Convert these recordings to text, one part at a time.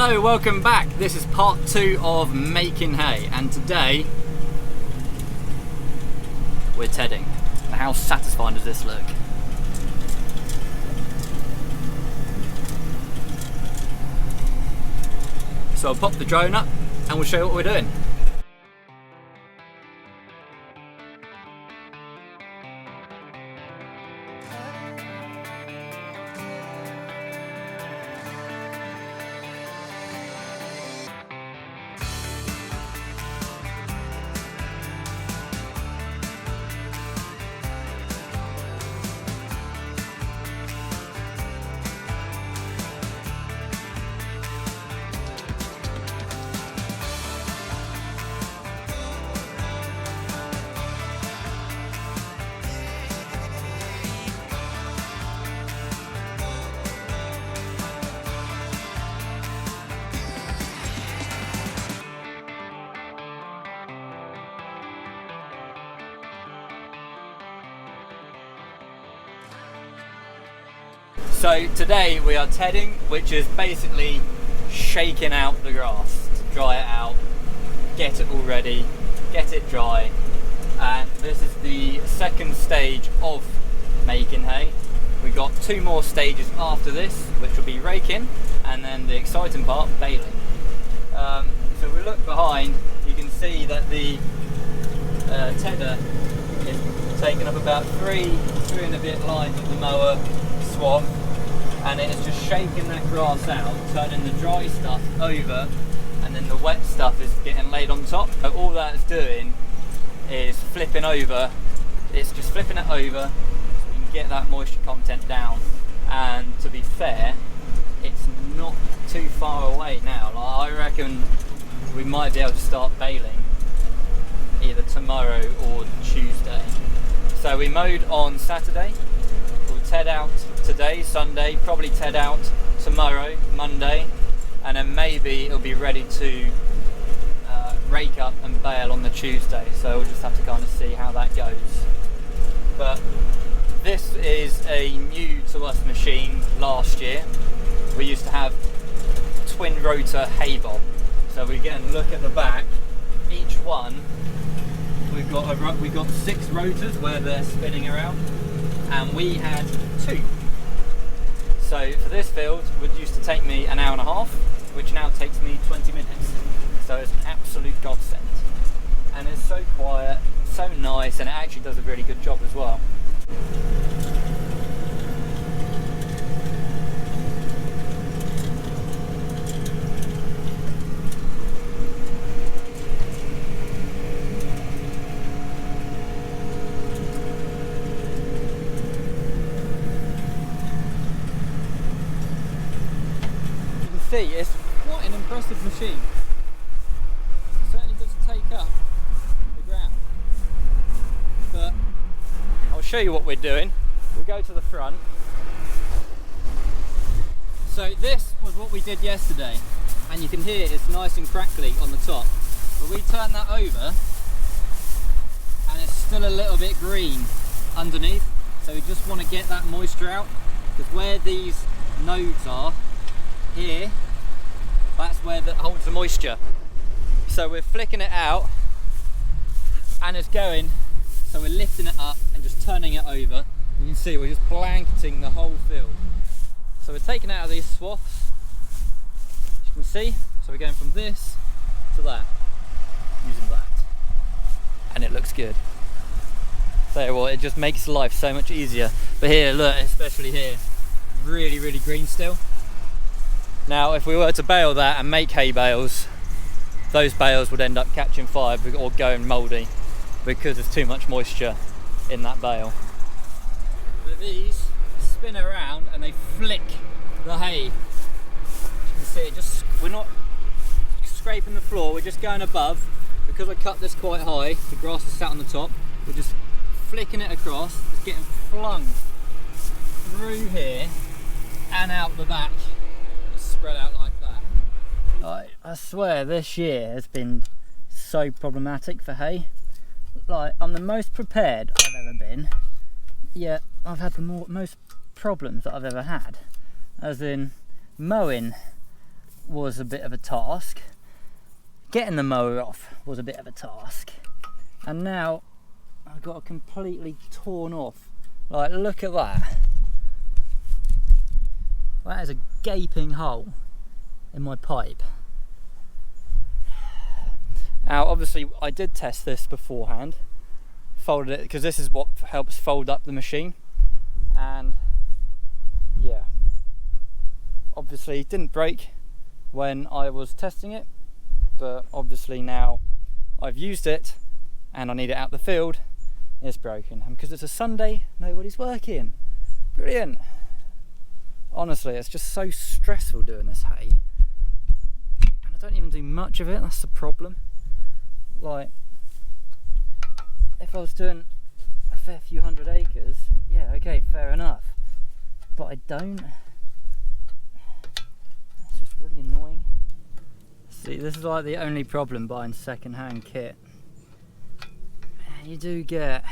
Hello, welcome back. This is part 2 of making hay, and today we're tedding. How satisfying does this look? So I'll pop the drone up and we'll show you what we're doing. So today we are tedding, which is basically shaking out the grass to dry it out, get it all ready, get it dry, and this is the second stage of making hay. We've got 2 more stages after this, which will be raking, and then the exciting part, baling. So we look behind, you can see that the tedder is taking up about three and a bit lines of the mower swath, and it is just shaking that grass out, turning the dry stuff over, and then the wet stuff is getting laid on top. So all that it's doing is flipping over, it's just flipping it over so you can get that moisture content down. And to be fair, it's not too far away now. Like, I reckon we might be able to start baling either tomorrow or Tuesday. So we mowed on Saturday, we'll ted out today, Sunday, probably ted out tomorrow, Monday, and then maybe it'll be ready to rake up and bale on the Tuesday. So we'll just have to kind of see how that goes. But this is a new to us machine. Last year we used to have twin rotor hay bob. So we again look at the back, each one we've got 6 rotors where they're spinning around, and we had 2. So for this field, it used to take me an hour and a half, which now takes me 20 minutes. So it's an absolute godsend. And it's so quiet, so nice, and it actually does a really good job as well. See, it's quite an impressive machine. It certainly does take up the ground. But I'll show you what we're doing. We'll go to the front. So this was what we did yesterday, and you can hear it's nice and crackly on the top. But we turn that over and it's still a little bit green underneath. So we just want to get that moisture out, because where these nodes are, here, that's where that holds the moisture. So we're flicking it out and it's going, so we're lifting it up and just turning it over. You can see we're just blanketing the whole field. So we're taking it out of these swaths, as you can see. So we're going from this to that, using that, and it looks good. So what, it just makes life so much easier. But here, look, especially here, really green still. Now if we were to bale that and make hay bales, those bales would end up catching fire or going mouldy because there's too much moisture in that bale. But these spin around and they flick the hay. As you can see, we're not scraping the floor, we're just going above. Because I cut this quite high, the grass is sat on the top, we're just flicking it across, it's getting flung through here and out the back. Spread out like that. I swear this year has been so problematic for hay. Like, I'm the most prepared I've ever been, yet I've had the most problems that I've ever had. As in, mowing was a bit of a task. Getting the mower off was a bit of a task. And now I've got it completely torn off. Like, look at that. That is a gaping hole in my pipe. Now, obviously, I did test this beforehand. Folded it, because this is what helps fold up the machine. And yeah, obviously it didn't break when I was testing it, but obviously now I've used it and I need it out the field, it's broken. And because it's a Sunday, nobody's working. Brilliant. Honestly, it's just so stressful doing this hay. And I don't even do much of it, that's the problem. Like, if I was doing a fair few hundred acres, yeah, okay, fair enough. But I don't. It's just really annoying. See, this is like the only problem buying second-hand kit. You do get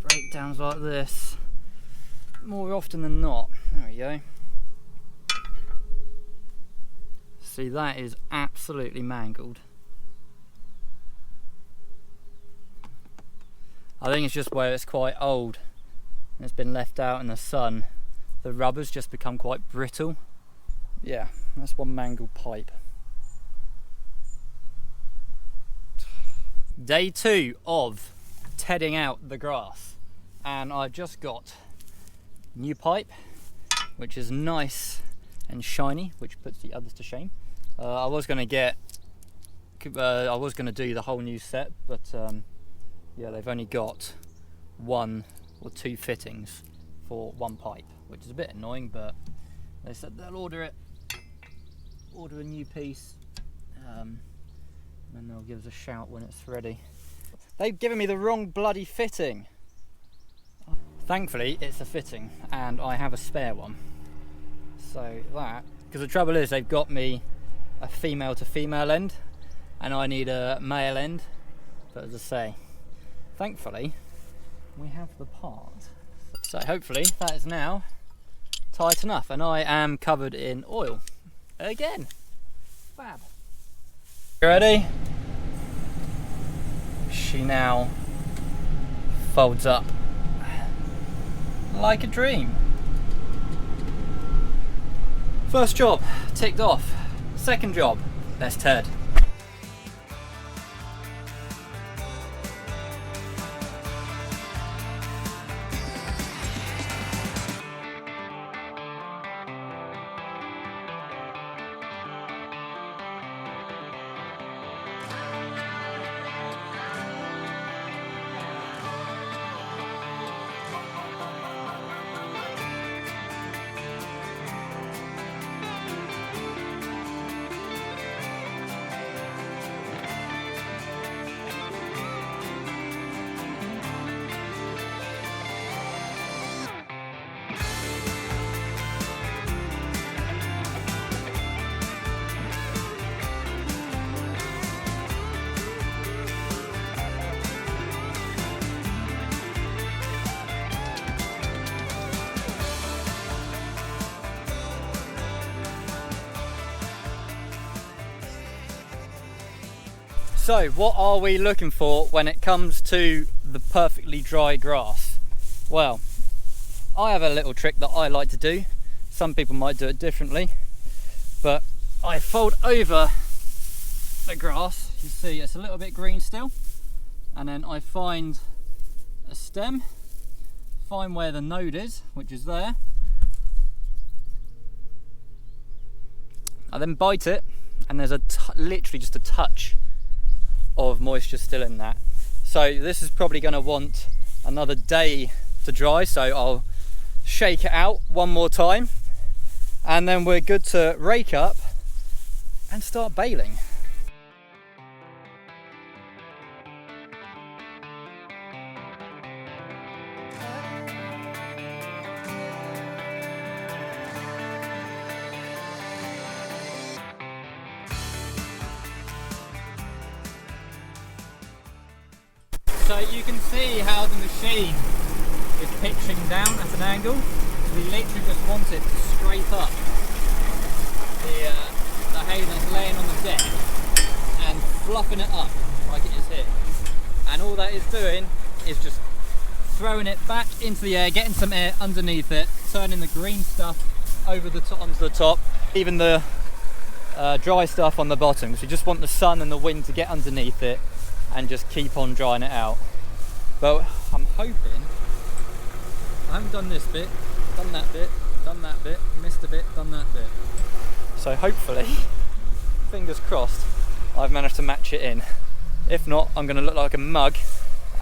breakdowns like this more often than not. There we go. See, that is absolutely mangled. I think it's just where it's quite old and it's been left out in the sun. The rubber's just become quite brittle. Yeah, that's one mangled pipe. Day 2 of tedding out the grass, and I've just got new pipe, which is nice and shiny, which puts the others to shame. I was going to do the whole new set, but yeah, they've only got 1 or 2 fittings for one pipe, which is a bit annoying, but they said they'll order a new piece, and then they'll give us a shout when it's ready. They've given me the wrong bloody fitting. Thankfully, it's a fitting, and I have a spare one. So that, because the trouble is they've got me a female to female end, and I need a male end, but as I say, thankfully, we have the part. So hopefully that is now tight enough, and I am covered in oil again. Fab. You ready? She now folds up like a dream. First job ticked off. Second job, let's ted. So what are we looking for when it comes to the perfectly dry grass? Well, I have a little trick that I like to do. Some people might do it differently, but I fold over the grass. You see it's a little bit green still, and then I find a stem, find where the node is, which is there. I then bite it, and there's literally just a touch of moisture still in that. So this is probably going to want another day to dry, so I'll shake it out one more time, and then we're good to rake up and start baling. So you can see how the machine is pitching down at an angle. We literally just want it to scrape up hay that's laying on the deck and fluffing it up like it is here. And all that is doing is just throwing it back into the air, getting some air underneath it, turning the green stuff over the top onto the top, even the dry stuff on the bottom, because we just want the sun and the wind to get underneath it and just keep on drying it out. But I'm hoping, I haven't done this bit, done that bit, done that bit, missed a bit, done that bit. So hopefully, fingers crossed, I've managed to match it in. If not, I'm going to look like a mug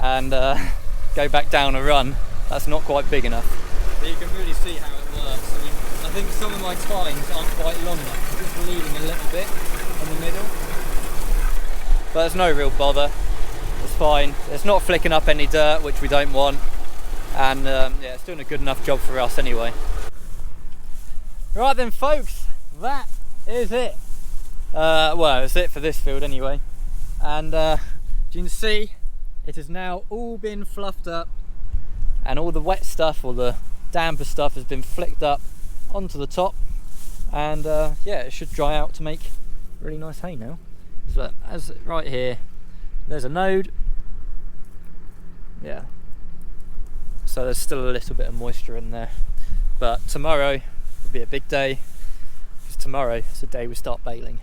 and go back down a run. That's not quite big enough. But you can really see how it works. I mean, I think some of my tines aren't quite long enough. I'm just bleeding a little bit in the middle. But there's no real bother. It's fine. It's not flicking up any dirt, which we don't want. And yeah, it's doing a good enough job for us anyway. Right then folks, that is it. Well, it's it for this field anyway. And as you can see, it has now all been fluffed up and all the wet stuff or the damper stuff has been flicked up onto the top, and yeah, it should dry out to make really nice hay now. So as right here, there's a node, yeah, so there's still a little bit of moisture in there, but tomorrow will be a big day, because tomorrow is the day we start baling.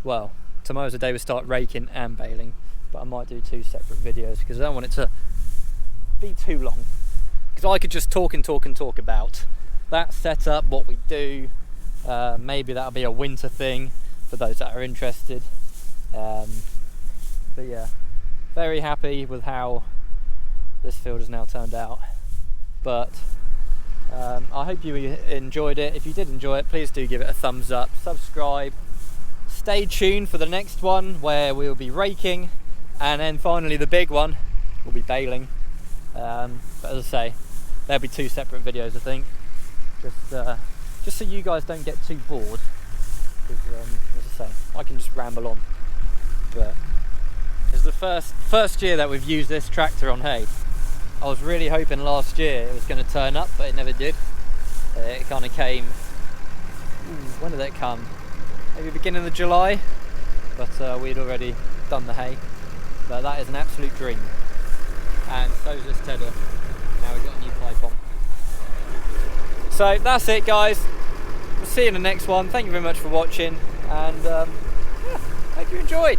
Well, tomorrow's the day we start raking and baling, but I might do 2 separate videos because I don't want it to be too long, because I could just talk and talk and talk about that setup, what we do. Maybe that'll be a winter thing for those that are interested. But yeah, very happy with how this field has now turned out. But I hope you enjoyed it. If you did enjoy it, please do give it a thumbs up, subscribe, stay tuned for the next one where we'll be raking, and then finally the big one, we'll be baling. But as I say, there'll be 2 separate videos I think, just so you guys don't get too bored, because as I say, I can just ramble on. But it's the first year that we've used this tractor on hay. I was really hoping last year it was going to turn up, but it never did. It kind of came, when did it come? Maybe beginning of July, but we'd already done the hay. But that is an absolute dream. And so's this tedder. Now we've got a new pipe on. So that's it guys. We'll see you in the next one. Thank you very much for watching, and yeah, hope you enjoyed.